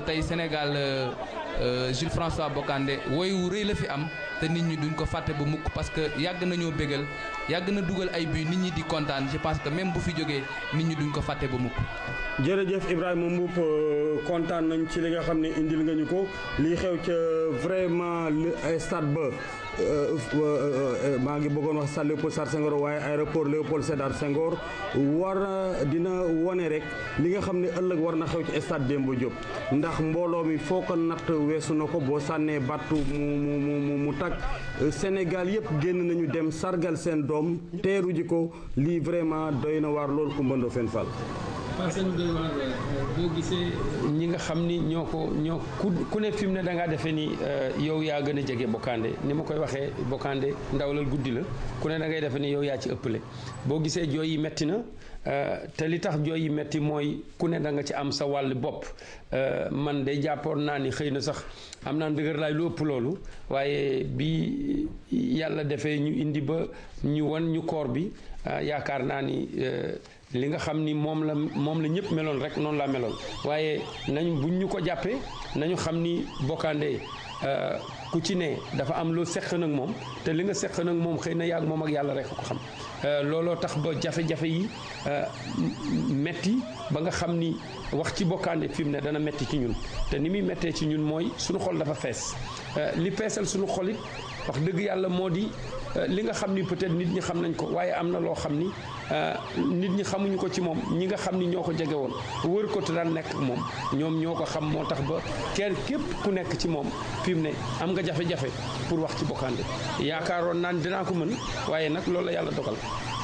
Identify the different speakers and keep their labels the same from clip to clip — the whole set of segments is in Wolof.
Speaker 1: tey Sénégal Jules François Bocandé woy wu rëy la fi am te nit ñi duñ ko fàtte ba mukk parce que yàgg nañoo bégal yàgg na dugal ay buts nit ñi di kontaan je pense que même bu fi jógee nit ñi duñ ko fàtte ba mukk.
Speaker 2: jërëjëf Ibrahima Mboup kontaan nañ ci li nga xam ne indil nga ñu ko lii xew ca vraiment stade ba maa ngi bëggoon wax stade Léopold Sédar Senghor waaye aéroport Léopold Sédar Senghor dina wone rek li nga xam ne ëllëg war na xew ci stade Demba Diop ndax mbooloo mi foo ko natt weesu na ko boo sànnee battu mu tag Sénégal yëpp génn nañu dem sargal seen doom teeru ji ko lii vraiment doy na waar loolu Coumba Ndoffène Fall.
Speaker 3: parce que boo gisee ñi nga xam ni ñoo ku ne fi mu ne da ngaa defee ni yow yaa gën a jege Bocandé ni ma koy waxee Bocandé ndawlal guddi la ku ne da ngay defe ni yow yaa ci ëppale boo gisee jooy yi metti na te li tax jooy yi metti mooy ku ne da nga ci am sa wàll bopp man day jàppoon naa ni xëy na sax am naa ndëgër laay lu ëpp loolu waaye bi yàlla defee ñu indi ba ñu wan ñu koor bi yaakaar naa ni li nga xam ni moom la ñëpp meloon rek noonu laa meloon waaye nañu buñ ñu ko jàppee nañu xam ni Bocandé ku ci ne dafa am loo seq nag moom te li nga seq nag moom xëy na yàgg moom ak yàlla rek ko xam looloo tax ba jafe-jafe yi metti ba nga xam ni wax ci Bocandé fi mu ne dana metti ci ñun te ni muy mettee ci ñun mooy suñu xol dafa fees li feesal suñu xolit wax dëgg yàlla moo di li nga xam ni peut-être nit ñi xam nañ ko waaye am na loo xam ni nit ñi xamuñu ko ci moom ñi nga xam ni ñoo ko jege woon wër ko te daan nekk moom ñoom ñoo ko xam moo tax ba képp ku nekk ci moom fi mu ne am nga jafe-jafe pour wax ci Bocandé yaakaaroon naan dinaa ko mën waaye nag loolu la yàlla dogal.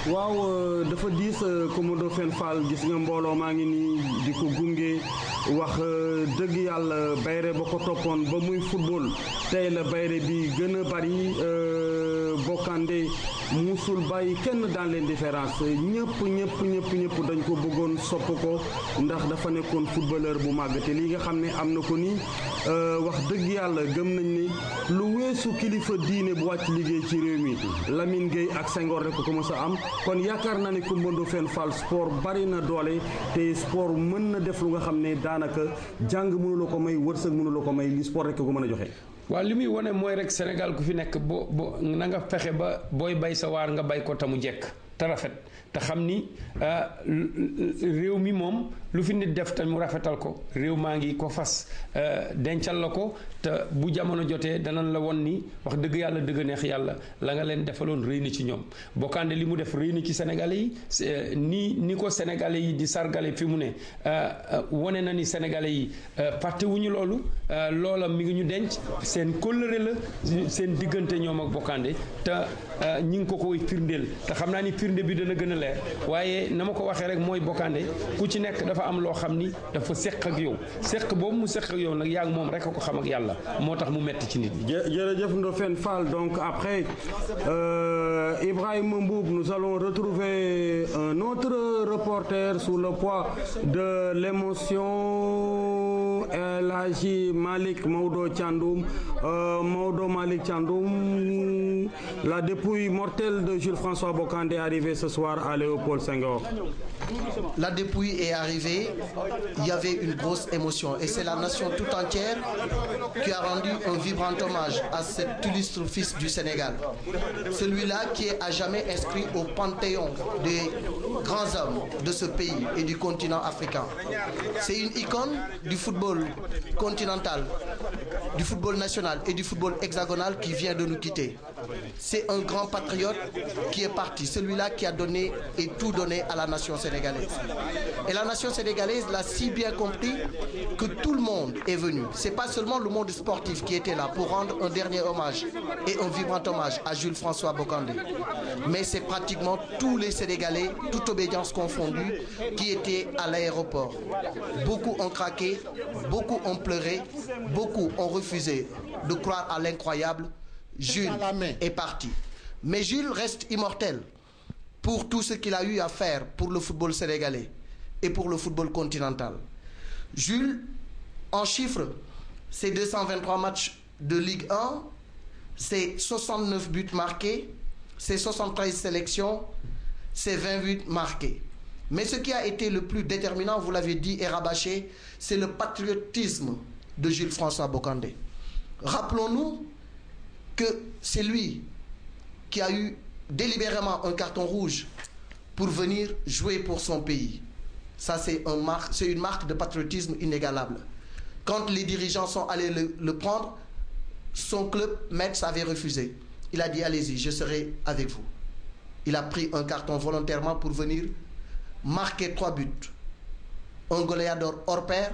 Speaker 2: waaw dafa diis Coumba Ndoffène Fall gis nga mbooloo maa ngi nii di ko gunge wax dëgg yàlla bayre ba ko toppoon ba muy football tey la bayre bi gën a bari Bocandé musul bàyyi kenn dans l'indifférence ñëpp dañ ko bëggoon sopp ko ndax dafa nekkoon footballeur bu màgg te lii nga xam ne am na ko nii wax dëgg yàlla gëm nañ ni lu weesu kilifa diine bu wàcc liggéey ci réew mi Lamine Gueye ak Senghor rek ko mës a am kon yaakaar naa ne Coumba Ndoffène Fall sport bari na doole te sport mën na def lu nga xam ne daanaka jàng mënu la ko may wërsëg mënu la ko may li sport rek ko mën a joxe.
Speaker 3: waaw li muy wane mooy rek Sénégal ku fi nekk boo na nga fexe ba booy bay sa waar nga bay ko tamu jekk te rafet te xam ni réew mi moom lu fi nit def te mu rafetal ko réew maa ngi ko fas dencal la ko te bu jamono jotee danañ la won ni wax dëgg yàlla dëgg neex yàlla la nga leen defaloon rëy na ci ñoom Bocandé li mu def rëy na ci Sénégalais yi ni ko Sénégalais yi di sargale fi mu ne wane na ni Sénégalais yi fàttewuñu loolu loola mi ngi ñu denc seen kóllëre la seen diggante ñoom ak Bocandé te ñi ngi ko koy firndeel te xam naa ni firnde bi dana gën a leer waaye na ma ko waxee rek mooy Bocandé ku ci nekk dafa am loo xam ni dafa seq ak yow seq boobu mu seq ak yow nag yaa ngi moom rek a ko xam ak yàlla moo tax mu metti ci nit ñi.
Speaker 2: jërëjëf Ndoffène Fall donc après Ibrahima Mboup nous allons retrouver un autre reporter sous le poids de l'émotion El Hadji Malick Maodo Thiandoum Malick Thiandoum la dépouille mortelle de Jules François Bocandé est arrivée ce soir à Léopold Senghor.
Speaker 4: La dépouille est arrivée, il y avait une grosse émotion et c'est la nation tout entière qui a rendu un vibrant hommage à cet illustre fils du Sénégal. Celui-là qui est à jamais inscrit au panthéon des grands hommes de ce pays et du continent africain. C'est une icône du football continental, du football national et du football hexagonal qui vient de nous quitter. C'est un grand patriote qui est parti, celui-là qui a donné et tout donné à la nation sénégalaise. Et la nation sénégalaise l'a si bien compris que tout le monde est venu. C'est pas seulement le monde sportif qui était là pour rendre un dernier hommage et un vibrant hommage à Jules François Bocandé. Mais c'est pratiquement tous les Sénégalais, toute obédience confondue, qui étaient à l'aéroport. Beaucoup ont craqué, beaucoup ont pleuré, beaucoup ont refusé de croire à l'incroyable. Jules est parti. Mais Jules reste immortel pour tout ce qu'il a eu à faire pour le football sénégalais et pour le football continental. Jules, en chiffres, c'est 223 matchs de Ligue 1, c'est 69 buts marqués, c'est 73 sélections, c'est 20 buts marqués. Mais ce qui a été le plus déterminant, vous l'avez dit et rabâché, c'est le patriotisme de Jules François Bocandé. Rappelons-nous que c'est lui qui a eu délibérément un carton rouge pour venir jouer pour son pays. Ça, c'est une marque de patriotisme inégalable. Quand les dirigeants sont allés le prendre, son club, Metz, avait refusé. Il a dit, allez-y, je serai avec vous. Il a pris un carton volontairement pour venir marquer 3 buts. Un goléador hors pair,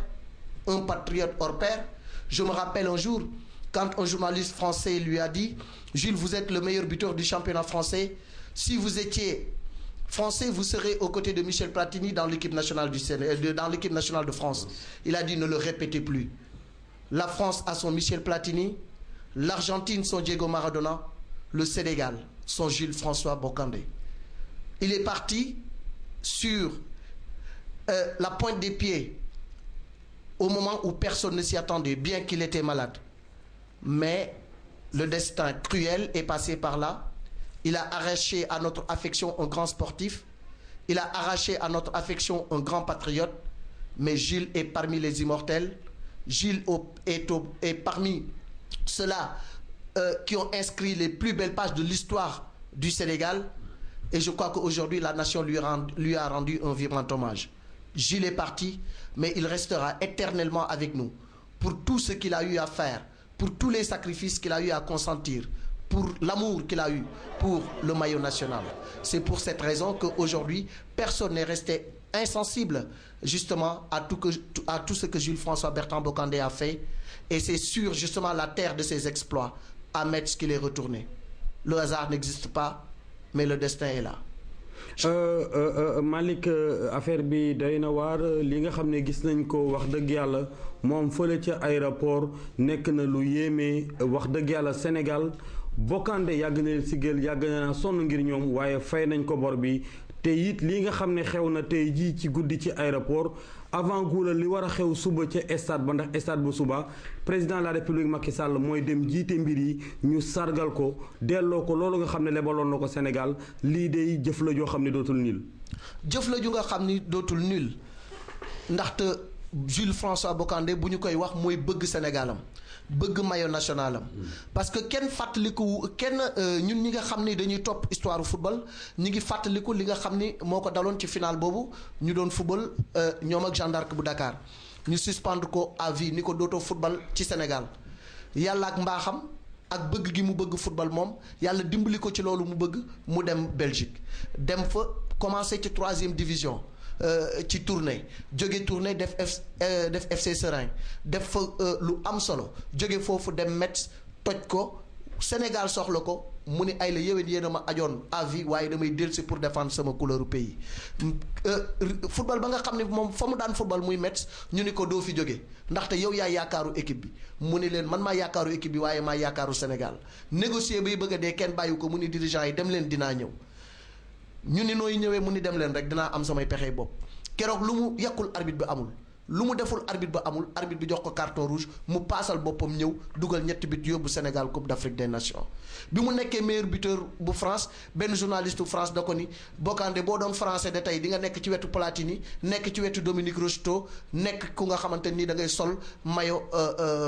Speaker 4: un patriote hors pair. Je me rappelle un jour, quand un journaliste français lui a dit, Jules, vous êtes le meilleur buteur du championnat français. Si vous étiez français, vous serez aux côtés de Michel Platini dans l'équipe nationale de France. Il a dit, ne le répétez plus. La France a son Michel Platini, l'Argentine son Diego Maradona, le Sénégal son Jules François Bocandé. Il est parti sur la pointe des pieds au moment où personne ne s'y attendait, bien qu'il était malade. Mais le destin cruel est passé par là. Il a arraché à notre affection un grand sportif. Il a arraché à notre affection un grand patriote. Mais Jules est parmi les immortels. Jules est parmi ceux-là qui ont inscrit les plus belles pages de l'histoire du Sénégal. Et je crois qu'aujourd'hui, la nation lui a rendu un vibrant hommage. Jules est parti, mais il restera éternellement avec nous pour tout ce qu'il a eu à faire, pour tous les sacrifices qu'il a eu à consentir, pour l'amour qu'il a eu pour le maillot national. C'est pour cette raison qu'aujourd'hui, personne n'est resté insensible justement à tout ce que Jules François Bertrand Bocandé a fait. Et c'est sur justement la terre de ses exploits, à Metz, qu'il est retourné. Le hasard n'existe pas, mais le destin est là.
Speaker 2: Malick, affaire bi doy na waar li nga xam ne gis nañ ko wax dëgg yàlla moom fële ca aéroport nekk na lu yéeme wax dëgg yàlla Sénégal Bocandé yàgg na sigel yàgg na sonn ngir ñoom waaye fay nañ ko bor bi te it li nga xam ne xew na tey jii ci guddi ci aéroport avant guula li war a xew suba ca stade ba ndax stade bu suba président de la république Macky Sall mooy dem jiite mbir yi ñu sargal ko delloo ko loolu nga xam ne lebaloon na ko Sénégal lii day jëf la joo xam ne dootul nul.
Speaker 4: jëf la ju nga xam ni dootul nul ndaxte Jules François Bocandé bu ñu koy wax mooy bëgg Sénégalam bëgg maillot national am parce que kenn fàttaliku ñun ñi nga xam ni dañuy topp histoire football ñi ngi fàttaliku li nga xam ni moo ko daloon ci final boobu ñu doon football ñoom ak Jeanne d'Arc bu Dakar ñu suspendre ko à vie ni ko dootoo football ci Sénégal yàlla ak mbaaxam ak bëgg gi mu bëgg football moom yàlla dimbali ko ci loolu mu bëgg mu dem Belgique dem fa commencé ci 3e division ci tournée jóge tournée def FC Serein def fa lu am solo jóge foofu dem Metz toj ko Sénégal soxla ko mu ni ay la yéwén yéen a ma ajoon à vie waaye damay dellusi pour défendre sama couleur pays football ba nga xam ne moom fa mu daan football muy Metz ñu ni ko doo fi jóge ndaxte yow yaa yaakaaru équipe bi mu ni leen man maa yaakaaru équipe bi waaye maa yaakaaru Sénégal négocier bay bëgg a dee kenn bàyyi ko mu ni dirigeant yi dem leen dinaa ñëw ñu ni nooy ñëwee mu ni dem leen rek dinaa am samay pexey bopp keroog lu mu yàqul arbitre bi amul lu mu deful arbitre ba amul arbitre bi jox ko carton rouge mu paasal boppam ñëw dugal ñetti but yóbbu Sénégal Coupe d'Afrique des Nations bi mu nekkee meilleur buteur bu France benn journaliste bu France da ko ni Bocandé boo doon français de tey di nga nekk ci wetu Platini nekk ci wetu Dominique Rocheteau nekk ku nga xamante ni da ngay sol maillot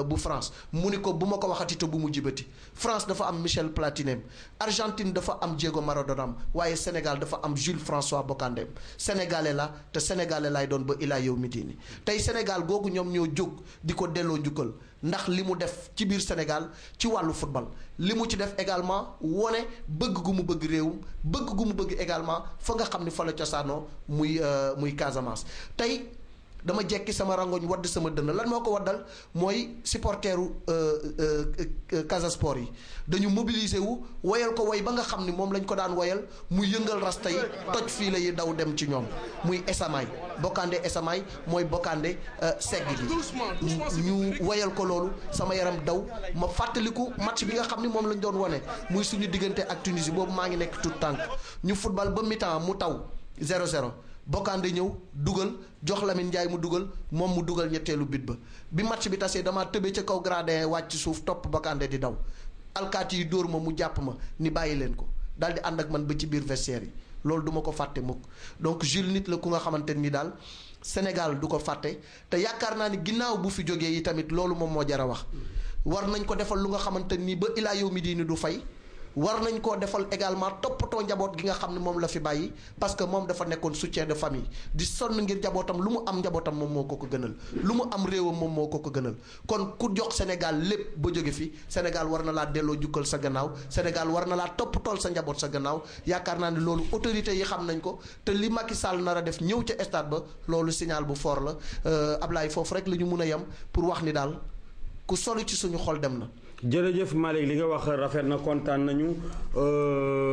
Speaker 4: bu France mu ni ko bu ma ko waxati te bu mu jibati France dafa am Michel Platini Argentine dafa am Diego Maradona waaye Sénégal dafa am Jules François Bocandé sénégalais la te sénégalais lay doon ba ilaa yow mi diini tey Sénégal googu ñoom ñoo jóg di ko delloo njukkal ndax li mu def ci biir Sénégal ci wàllu football li mu ci def également wone bëgg gu mu bëgg réewum bëgg gu mu bëgg également fa nga xam ni fa la cosaanoo muy Casamance tey dama jekki sama rangoñ wadd sama dënn lan moo ko waddal mooy supporteru Casa Sport yi dañu mobiliser wu woyal ko woy ba nga xam ni moom lañ ko daan woyal mu yëngal rasta yi toj fii la yi daw dem ci ñoom muy Esamaay Bocandé Esamaay mooy Bocandé segg gi ñu woyal ko loolu sama yaram daw ma fàttaliku match bi nga xam ni moom lañ doon wone muy suñu diggante ak Tunisie boobu maa ngi nekk tout tànk ñu football ba mi-temps mu taw 0-0 Bocandé ñëw dugal jox Lamine Ndiaye mu dugal moom mu dugal ñetteelu bit ba bi match bi tasee damaa tëbee ca kaw gradin wàcc suuf topp Bocandé di daw alkaati yi dóor ma mu jàpp ma ni bàyyi leen ko daal di ànd ak man ba ci biir vestiaire yi loolu du ma ko fàtte mukk donc Jules nit la ku nga xamante ni daal Sénégal du ko fàtte te yaakaar naa ni ginnaaw bu fi jógee yi tamit loolu moom moo jar a wax war nañ ko defal lu nga xamante ni ba ilaa yow mi diini du fay war nañ koo defal également toppatoo njaboot gi nga xam ne moom la fi bàyyi parce que moom dafa nekkoon soutien de famille di sonn ngir njabootam lu mu am njabootam moom moo ko gënal lu mu am réewam moom moo ko gënal kon ku jox Sénégal lépp ba jóge fi Sénégal war na laa delloo jukkal sa gannaaw Sénégal war na laa toppatool sa njaboot sa gannaaw yaakaar naa ne loolu autorité yi xam nañ ko te li Macky Sall nar a def ñëw ca stade ba loolu signal bu fort la Ablaye foofu rek la ñu mun a yem pour wax ni daal ku solu ci suñu xol dem na.
Speaker 2: jërëjëf Malick li nga wax rafet na kontaan nañu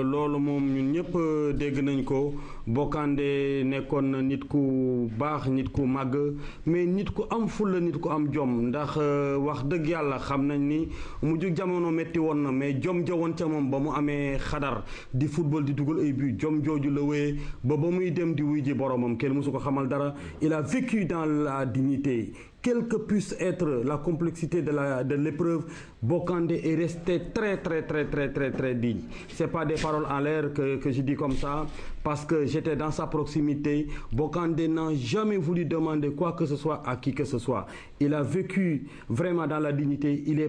Speaker 2: loolu moom ñun ñëpp dégg nañ ko Bokandé nekkoon na nit ku baax nit ku màgg mais nit ku am fulla nit ku am jom ndax wax dëgg yàlla xam nañ ni mujj jamono metti woon na mais jom ja woon ca moom ba mu amee xadar di football di dugal ay but jom jooju la wéyee ba muy dem di wuy ji boromam kenn mësu ko xamal dara il a vécu dans la dignité. Quelle que puisse être la complexité de l'épreuve, Bokandé est resté très digne. C'est pas des paroles en l'air que je dis comme ça, parce que j'étais dans sa proximité. Bokandé n'a jamais voulu demander quoi que ce soit à qui que ce soit. Il a vécu vraiment dans la dignité. Il est